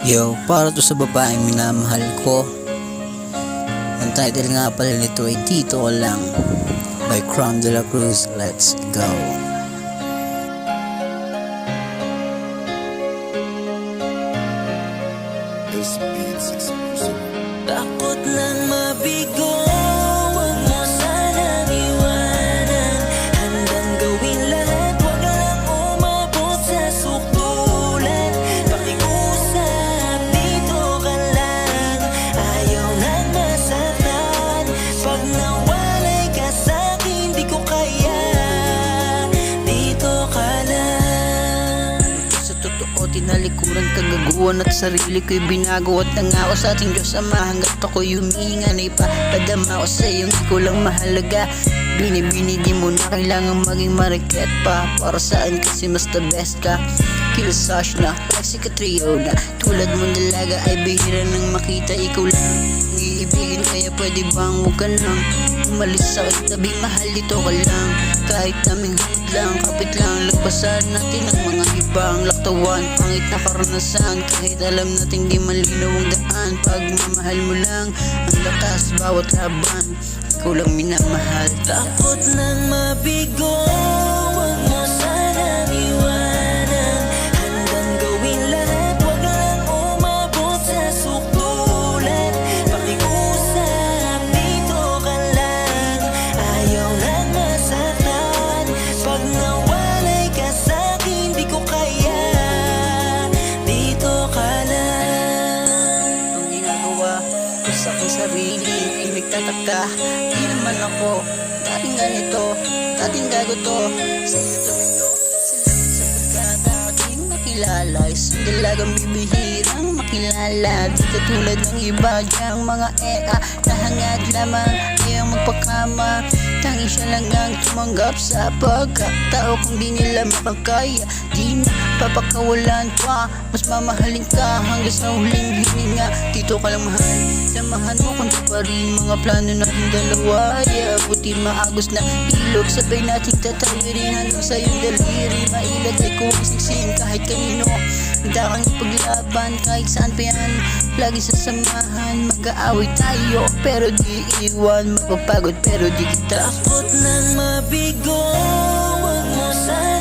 Yo, para to sa babaeng minamahal ko. Ang title nga pala nito ay Dito Ka Lang by Crown de la Cruz. Let's go. This beats exclusive. Takot nang mabigo, huwag mo sanang iwanan. Handang gawin lahat, huwag lang umabot sa sukdulan. Pakiusap, dito ka lang, ayaw nang masaktan. Pag nawalay ka sa'kin, di ko kaya, dito ka lang. Sa totoo, tinalikuran, kagaguhan at sarili ko'y binago. At nangako sa ating Diyos Ama, hanggat ako'y humihinga na ipapadama ko sa iyong ikaw lang mahalaga. Binibini di mo na kailangan maging marikit pa. Para saan kasi mas the best ka. Kilasash na, like si Catriona. Tulad mo dalaga ay bihira nang makita. Ikaw lang iibigin, kaya pwede bang huwag ka nang umalis sa tabi, mahal, dito ka lang. Kahit naming hangad lang, kapit lang, lagpasan natin ang mga ibang laktawan. Pangit na karanasan, kahit alam nating di malinaw ang daan. Pagmamahal mo lang ang lakas bawat laban. Ikaw lang minamahal. Takot nang mabigo, huwag mo sanang iwanan. Handang gawin lahat, huwag lang umabot sa sukdulan. Pakiusap, dito ka lang, ayaw lang masaktan. Pag nawalay ka sa'kin, di ko kaya, dito ka lang. Ang ginagawa ko sa aking sarili ay nagtataka. Di naman ako dating ganito, dating gago to. Sa iyo tumito, salamat sa pagkadating nakilala. Isang dalagang bibihirang makilala. Di katulad ng iba diyang mga nahangad lamang ayang magpakama. Tanging siya lang ang tumanggap sa pagkatao. Kung di nila makakaya, di na papakawalan pa. Mas mamahalin ka hanggang sa huling hininga. Dito ka lang mahal, samahan mo kung di pa rin mga plano natin dalawa. Buti maagos na ilog, sabay natin tatawirin hanggang sa iyong daliri. Mailag ay kung siksing kahit kanino. Handa kang ipaglaban kahit saan pa yan. Lagi sasamahan, mag-aaway tayo pero di iwan. Mapapagod pero di kita. Takot nang mabigo, huwag mo sanang